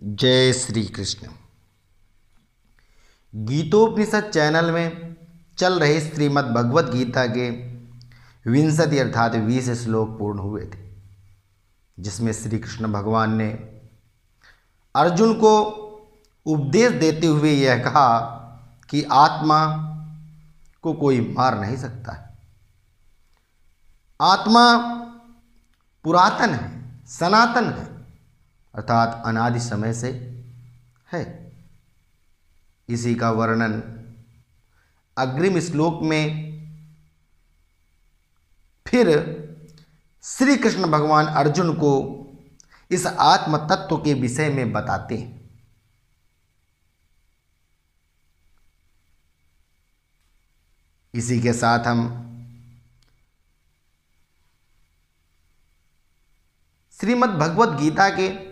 जय श्री कृष्ण। गीतोपनिषद चैनल में चल रहे श्रीमद् भगवत गीता के 20 अर्थात 20 श्लोक पूर्ण हुए थे, जिसमें श्री कृष्ण भगवान ने अर्जुन को उपदेश देते हुए यह कहा कि आत्मा को कोई मार नहीं सकता है। आत्मा पुरातन है, सनातन है, अर्थात अनादि समय से है। इसी का वर्णन अग्रिम श्लोक में फिर श्री कृष्ण भगवान अर्जुन को इस आत्म तत्व के विषय में बताते हैं। इसी के साथ हम श्रीमद् भगवत गीता के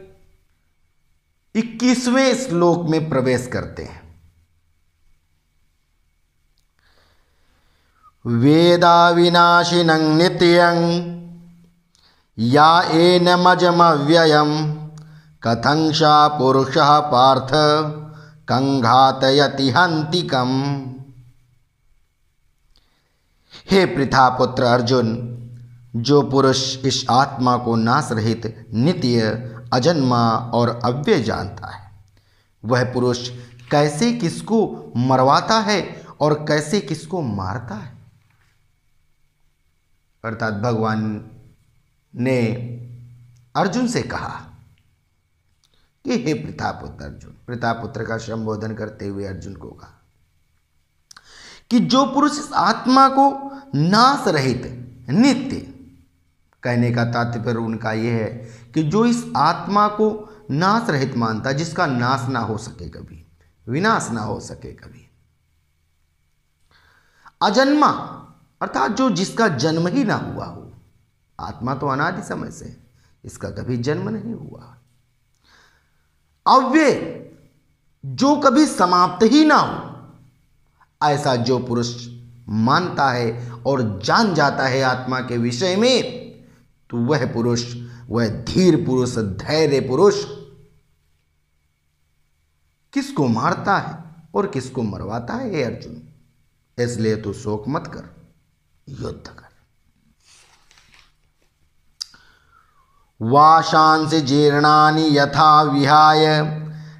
21वें श्लोक में प्रवेश करते हैं। वेदा विनाशिनं नित्यं या एनमजमव्ययम् कथं सा पुरुषः पार्थ कं घातयति हन्तिकम्। हे पृथापुत्र अर्जुन, जो पुरुष इस आत्मा को नाश रहित, नित्य, अजन्मा और अव्यय जानता है, वह पुरुष कैसे किसको मरवाता है और कैसे किसको मारता है। अर्थात भगवान ने अर्जुन से कहा कि हे पृथापुत्र अर्जुन, पृथापुत्र का संबोधन करते हुए अर्जुन को कहा कि जो पुरुष इस आत्मा को नाश रहित, नित्य, कहने का तात्पर्य उनका यह है कि जो इस आत्मा को नाश रहित मानता, जिसका नाश ना हो सके कभी, विनाश ना हो सके कभी, अजन्मा अर्थात जो जिसका जन्म ही ना हुआ हो। आत्मा तो अनादि समय से, इसका कभी जन्म नहीं हुआ। अव्यय, जो कभी समाप्त ही ना हो, ऐसा जो पुरुष मानता है और जान जाता है आत्मा के विषय में, तो वह पुरुष, वह धीर पुरुष, धैर्य पुरुष किसको मारता है और किसको मरवाता है। हे अर्जुन, इसलिए तू शोक मत कर, युद्ध कर। वाशांसि जीर्णानि यथा विहाय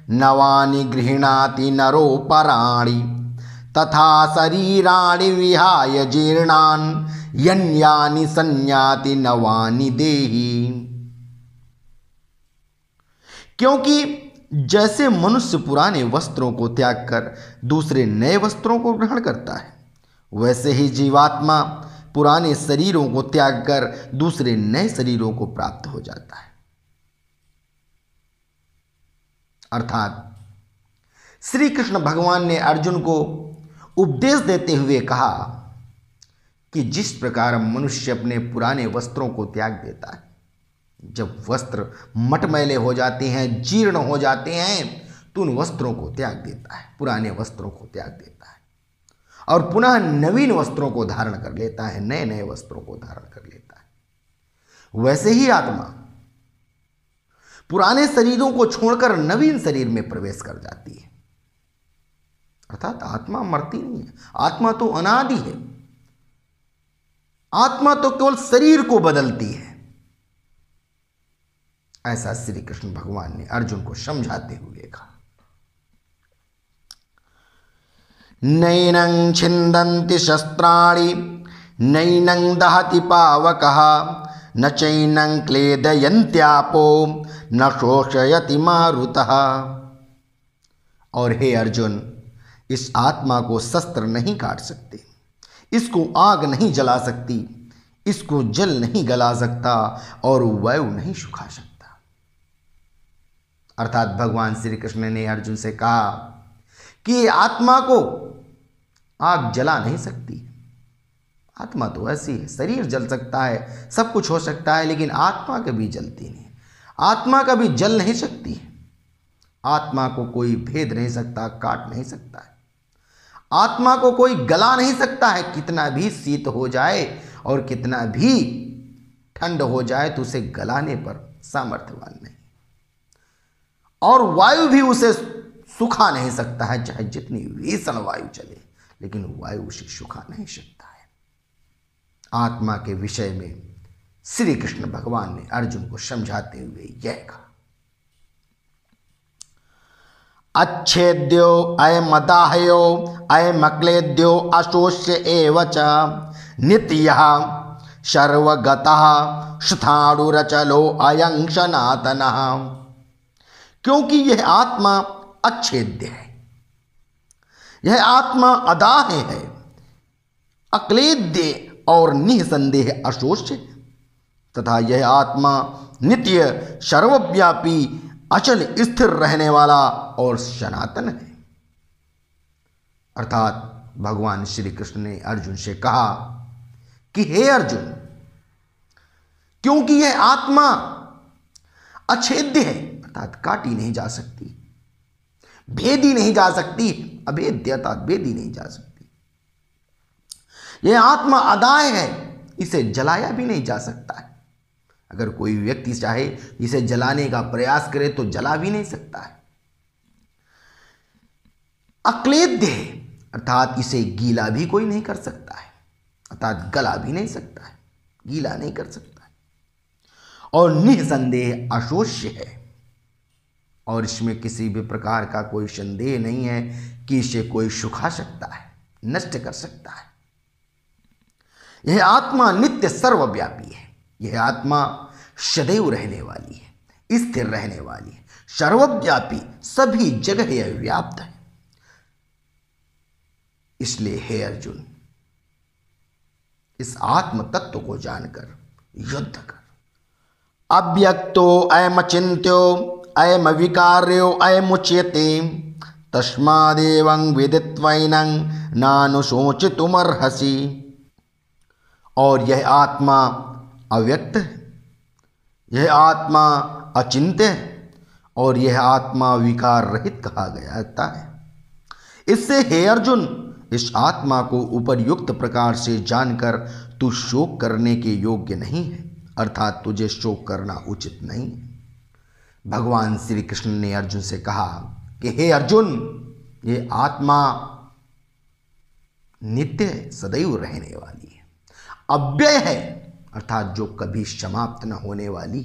नवानि गृह्णाति नरो पराणि तथा शरीराणि विहाय जीर्णान् यन्यानि संयाति नवानि देहि। क्योंकि जैसे मनुष्य पुराने वस्त्रों को त्याग कर दूसरे नए वस्त्रों को ग्रहण करता है, वैसे ही जीवात्मा पुराने शरीरों को त्याग कर दूसरे नए शरीरों को प्राप्त हो जाता है। अर्थात श्री कृष्ण भगवान ने अर्जुन को उपदेश देते हुए कहा कि जिस प्रकार मनुष्य अपने पुराने वस्त्रों को त्याग देता है, जब वस्त्र मटमैले हो जाते हैं, जीर्ण हो जाते हैं, तो उन वस्त्रों को त्याग देता है, पुराने वस्त्रों को त्याग देता है और पुनः नवीन वस्त्रों को धारण कर लेता है, नए नए वस्त्रों को धारण कर लेता है। वैसे ही आत्मा पुराने शरीरों को छोड़कर नवीन शरीर में प्रवेश कर जाती है। अर्थात आत्मा मरती नहीं है, आत्मा तो अनादि है। आत्मा तो केवल शरीर को बदलती है। ऐसा श्री कृष्ण भगवान ने अर्जुन को समझाते हुए कहा। नैनं छिन्दन्ति शस्त्राणि नैनं दहति पावकः न चैनं क्लेदयन्त्यापो न शोषयति मारुतः। और हे अर्जुन, इस आत्मा को शस्त्र नहीं काट सकते, इसको आग नहीं जला सकती, इसको जल नहीं गला सकता और वायु नहीं सुखा सकता। अर्थात भगवान श्री कृष्ण ने अर्जुन से कहा कि आत्मा को आग जला नहीं सकती। आत्मा तो ऐसी है, शरीर जल सकता है, सब कुछ हो सकता है, लेकिन आत्मा कभी जलती नहीं, आत्मा कभी जल नहीं सकती। आत्मा को कोई भेद नहीं सकता, काट नहीं सकता है। आत्मा को कोई गला नहीं सकता है। कितना भी शीत हो जाए और कितना भी ठंड हो जाए तो उसे गलाने पर सामर्थ्यवान नहीं। और वायु भी उसे सुखा नहीं सकता है, चाहे जितनी भीषण वायु चले, लेकिन वायु उसे सुखा नहीं सकता है। आत्मा के विषय में श्री कृष्ण भगवान ने अर्जुन को समझाते हुए यह कहा, अच्छेद्यो अयमदाहयो अयमक्लेद्यो अशोष्य एव च नित्यः सर्वगतः शुथाणुरचलो अयं सनातनः। क्योंकि यह आत्मा अच्छेद्य है, यह आत्मा अदाह है, अक्लेद्य और निसंदेह अशोष्य, तथा यह आत्मा नित्य सर्वव्यापी अचल स्थिर रहने वाला और सनातन है। अर्थात भगवान श्री कृष्ण ने अर्जुन से कहा कि हे अर्जुन, क्योंकि यह आत्मा अछेद्य है, अर्थात काटी नहीं जा सकती, भेदी नहीं जा सकती, अभेद्य अर्थात भेदी नहीं जा सकती। यह आत्मा अदाय है, इसे जलाया भी नहीं जा सकता है। अगर कोई व्यक्ति चाहे इसे जलाने का प्रयास करे तो जला भी नहीं सकता है। अक्लेद्य है, अर्थात इसे गीला भी कोई नहीं कर सकता है, अर्थात गला भी नहीं सकता है, गीला नहीं कर सकता है। और निसंदेह अशोष्य है, और इसमें किसी भी प्रकार का कोई संदेह नहीं है कि इसे कोई सुखा सकता है, नष्ट कर सकता है। यह आत्मा नित्य सर्वव्यापी है, यह आत्मा सदैव रहने वाली है, स्थिर रहने वाली है, सर्वव्यापी, सभी जगह यह व्याप्त है। इसलिए हे अर्जुन, इस आत्म तत्व को जानकर युद्ध कर। अव्यक्तो अयमचिन्त्यो अयमविकार्यो अयमुच्यते तस्मादेवं विदित्वैनं नानुशोचितुमर्हसि। और यह आत्मा अव्यक्त है, यह आत्मा अचिंत्य है, और यह आत्मा विकार रहित कहा गया है। इससे हे अर्जुन, इस आत्मा को उपरयुक्त प्रकार से जानकर तू शोक करने के योग्य नहीं है, अर्थात तुझे शोक करना उचित नहीं है। भगवान श्री कृष्ण ने अर्जुन से कहा कि हे अर्जुन, ये आत्मा नित्य है, सदैव रहने वाली है, अव्यय है, अर्थात जो कभी समाप्त न होने वाली,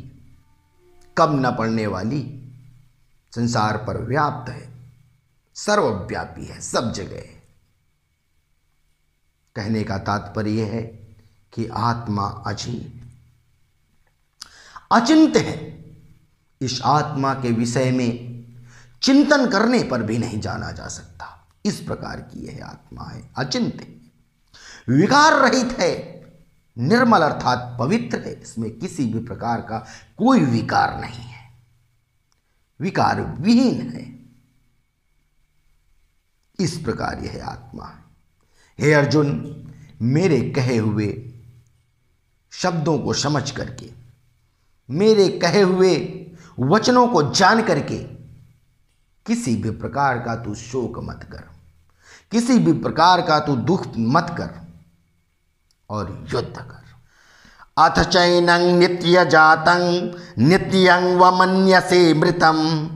कब न पड़ने वाली, संसार पर व्याप्त है, सर्वव्यापी है, सब जगह है। कहने का तात्पर्य है कि आत्मा अजीब, अचिंत्य है। इस आत्मा के विषय में चिंतन करने पर भी नहीं जाना जा सकता, इस प्रकार की यह आत्मा है, अचिंत्य, विकार रहित है, निर्मल अर्थात पवित्र है, इसमें किसी भी प्रकार का कोई विकार नहीं है, विकार विहीन है। इस प्रकार यह आत्मा है। हे अर्जुन, मेरे कहे हुए शब्दों को समझ करके, मेरे कहे हुए वचनों को जान करके किसी भी प्रकार का तू शोक मत कर, किसी भी प्रकार का तू दुख मत कर, और युद्ध कर। अथ चैनं नित्य जातं नित्यं वमन्यसे मृतं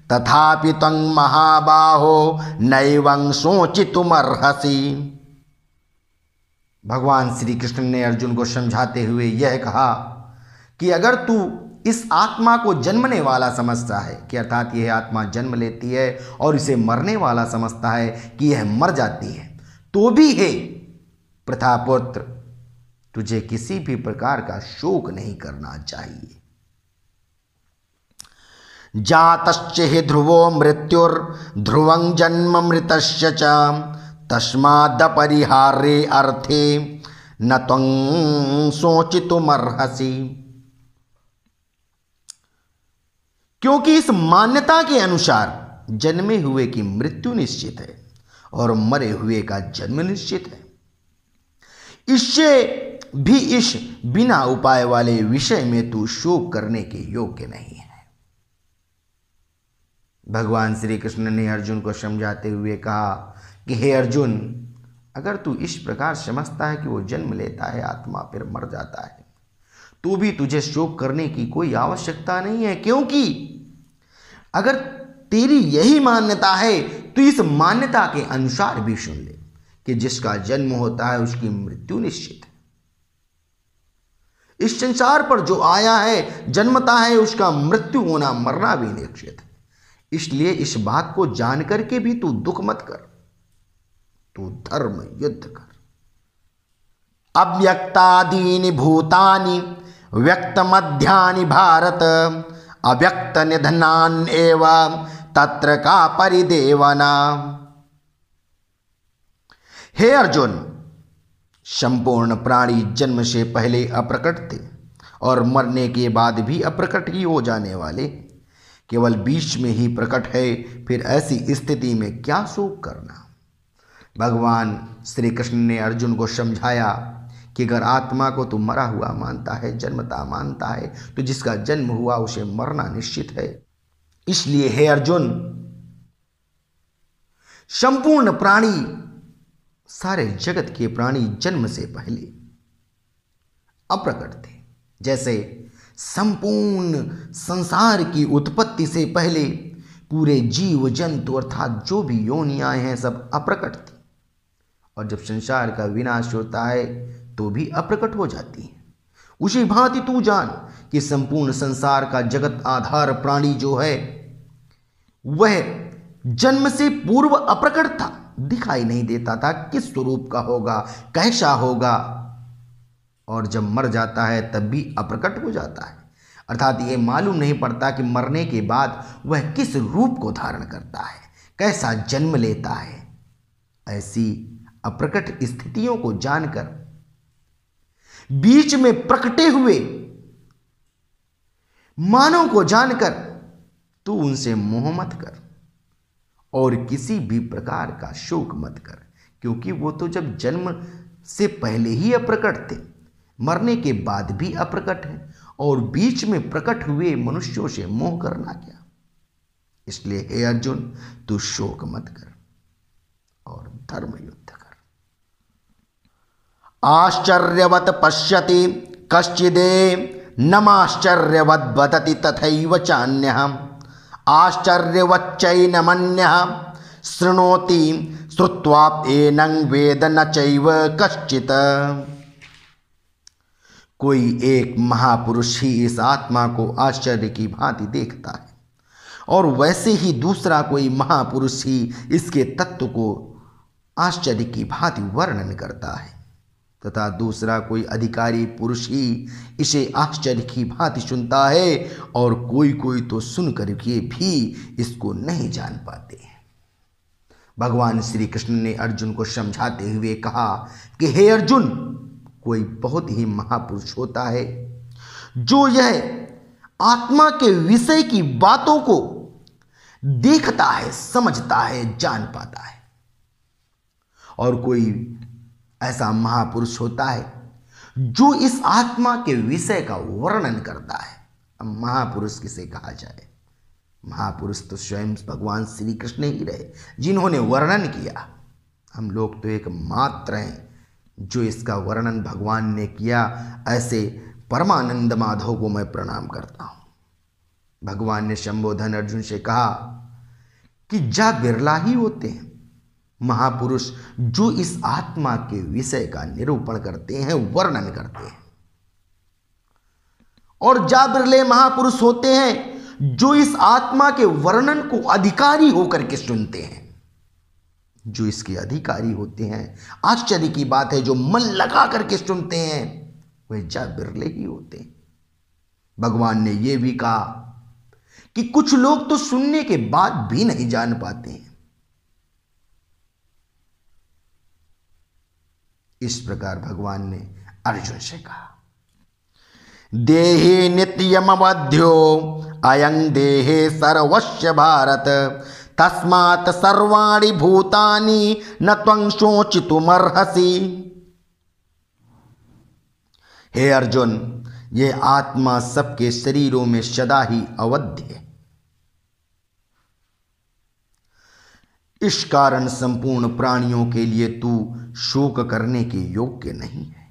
तथापि त्वं महाबाहो नैवं शोचितुमर्हसि। भगवान श्री कृष्ण ने अर्जुन को समझाते हुए यह कहा कि अगर तू इस आत्मा को जन्मने वाला समझता है कि अर्थात यह आत्मा जन्म लेती है और इसे मरने वाला समझता है कि यह मर जाती है, तो भी हे प्रथापुत्र, तुझे किसी भी प्रकार का शोक नहीं करना चाहिए। जातश्च हि ध्रुवो मृत्युर्ध्रुवं जन्म मृतस्य च तस्मादपरिहार्ये अर्थे न त्वं शोचितुमर्हसि। क्योंकि इस मान्यता के अनुसार जन्मे हुए की मृत्यु निश्चित है और मरे हुए का जन्म निश्चित है। इससे भी इस बिना उपाय वाले विषय में तू शोक करने के योग्य नहीं है। भगवान श्री कृष्ण ने अर्जुन को समझाते हुए कहा कि हे अर्जुन, अगर तू इस प्रकार समझता है कि वो जन्म लेता है आत्मा फिर मर जाता है, तो भी तुझे शोक करने की कोई आवश्यकता नहीं है, क्योंकि अगर तेरी यही मान्यता है तो इस मान्यता के अनुसार भी सुन ले कि जिसका जन्म होता है उसकी मृत्यु निश्चित है। इस संसार पर जो आया है जन्मता है, उसका मृत्यु होना मरना भी निश्चित है। इसलिए इस बात को जान करके भी तू दुख मत कर, तू धर्म युद्ध कर। अव्यक्तादीनि भूतानि व्यक्त मध्यानि भारत अव्यक्त निधनान एव तत्र का परिदेवना। हे अर्जुन, संपूर्ण प्राणी जन्म से पहले अप्रकट थे और मरने के बाद भी अप्रकट ही हो जाने वाले, केवल बीच में ही प्रकट है। फिर ऐसी स्थिति में क्या शोक करना। भगवान श्री कृष्ण ने अर्जुन को समझाया कि अगर आत्मा को तू मरा हुआ मानता है, जन्मता मानता है, तो जिसका जन्म हुआ उसे मरना निश्चित है। इसलिए हे अर्जुन, संपूर्ण प्राणी, सारे जगत के प्राणी जन्म से पहले अप्रकट थे। जैसे संपूर्ण संसार की उत्पत्ति से पहले पूरे जीव जंतु अर्थात जो भी योनियां हैं सब अप्रकट थी, और जब संसार का विनाश होता है तो भी अप्रकट हो जाती है। उसी भांति तू जान कि संपूर्ण संसार का जगत आधार प्राणी जो है वह जन्म से पूर्व अप्रकट था, दिखाई नहीं देता था किस स्वरूप का होगा, कैसा होगा, और जब मर जाता है तब भी अप्रकट हो जाता है। अर्थात ये मालूम नहीं पड़ता कि मरने के बाद वह किस रूप को धारण करता है, कैसा जन्म लेता है। ऐसी अप्रकट स्थितियों को जानकर बीच में प्रकटे हुए मानव को जानकर तू उनसे मोह मत कर और किसी भी प्रकार का शोक मत कर, क्योंकि वो तो जब जन्म से पहले ही अप्रकट थे, मरने के बाद भी अप्रकट है, और बीच में प्रकट हुए मनुष्यों से मोह करना क्या। इसलिए हे अर्जुन, तू शोक मत कर और धर्म युद्ध कर। आश्चर्यवत पश्यति कश्चिदे नमाश्चर्यवद वदति तथैव चान्यः आश्चर्यवच्चैनमन्यः शृणोति श्रुत्वाप्येनं वेद न चैव कश्चित्। कोई एक महापुरुष ही इस आत्मा को आश्चर्य की भांति देखता है, और वैसे ही दूसरा कोई महापुरुष ही इसके तत्व को आश्चर्य की भांति वर्णन करता है, तथा दूसरा कोई अधिकारी पुरुष ही इसे आश्चर्य की भांति सुनता है, और कोई कोई तो सुन करके भी इसको नहीं जान पाते। भगवान श्री कृष्ण ने अर्जुन को समझाते हुए कहा कि हे अर्जुन, कोई बहुत ही महापुरुष होता है जो यह आत्मा के विषय की बातों को देखता है, समझता है, जान पाता है, और कोई ऐसा महापुरुष होता है जो इस आत्मा के विषय का वर्णन करता है। अब महापुरुष किसे कहा जाए? महापुरुष तो स्वयं भगवान श्री कृष्ण ही रहे जिन्होंने वर्णन किया। हम लोग तो एक मात्र हैं जो इसका वर्णन भगवान ने किया। ऐसे परमानंद माधव को मैं प्रणाम करता हूँ। भगवान ने संबोधन अर्जुन से कहा कि जा बिरला ही होते हैं महापुरुष जो इस आत्मा के विषय का निरूपण करते हैं, वर्णन करते हैं, और जा बिरले महापुरुष होते हैं जो इस आत्मा के वर्णन को अधिकारी होकर के सुनते हैं। जो इसके अधिकारी होते हैं, आश्चर्य की बात है, जो मन लगा करके सुनते हैं, वह जा बिरले ही होते हैं। भगवान ने यह भी कहा कि कुछ लोग तो सुनने के बाद भी नहीं जान पाते हैं। इस प्रकार भगवान ने अर्जुन से कहा, देहे नित्यमवध्यो अयं देहे सर्वस्य भारत तस्मात् सर्वाणि भूतानि न त्वं शोचितुमर्हसि। हे अर्जुन, यह आत्मा सबके शरीरों में सदा ही अवध्य है। इस कारण संपूर्ण प्राणियों के लिए तू शोक करने के योग्य नहीं है।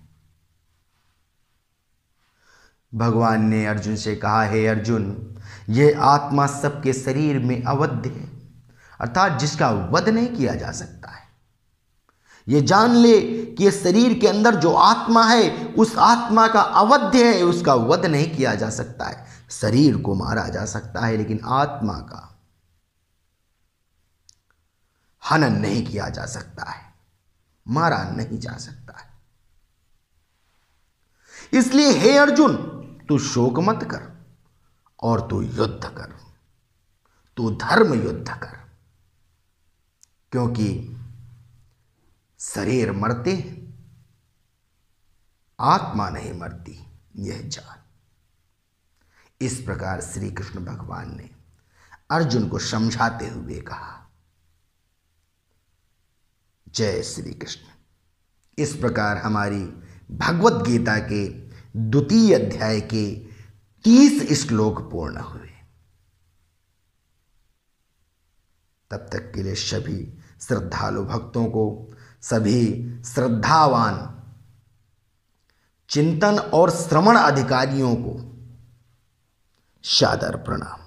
भगवान ने अर्जुन से कहा, हे अर्जुन, यह आत्मा सबके शरीर में अवध्य है, अर्थात जिसका वध नहीं किया जा सकता है। यह जान ले कि यह शरीर के अंदर जो आत्मा है उस आत्मा का अवध्य है, उसका वध नहीं किया जा सकता है। शरीर को मारा जा सकता है लेकिन आत्मा का हनन नहीं किया जा सकता है, मारा नहीं जा सकता है। इसलिए हे अर्जुन, तू शोक मत कर और तू युद्ध कर, तू धर्म युद्ध कर, क्योंकि शरीर मरते हैं, आत्मा नहीं मरती, यह जान। इस प्रकार श्री कृष्ण भगवान ने अर्जुन को समझाते हुए कहा। जय श्री कृष्ण। इस प्रकार हमारी भगवत गीता के द्वितीय अध्याय के 30 श्लोक पूर्ण हुए। तब तक के लिए सभी श्रद्धालु भक्तों को, सभी श्रद्धावान चिंतन और श्रवण अधिकारियों को सादर प्रणाम।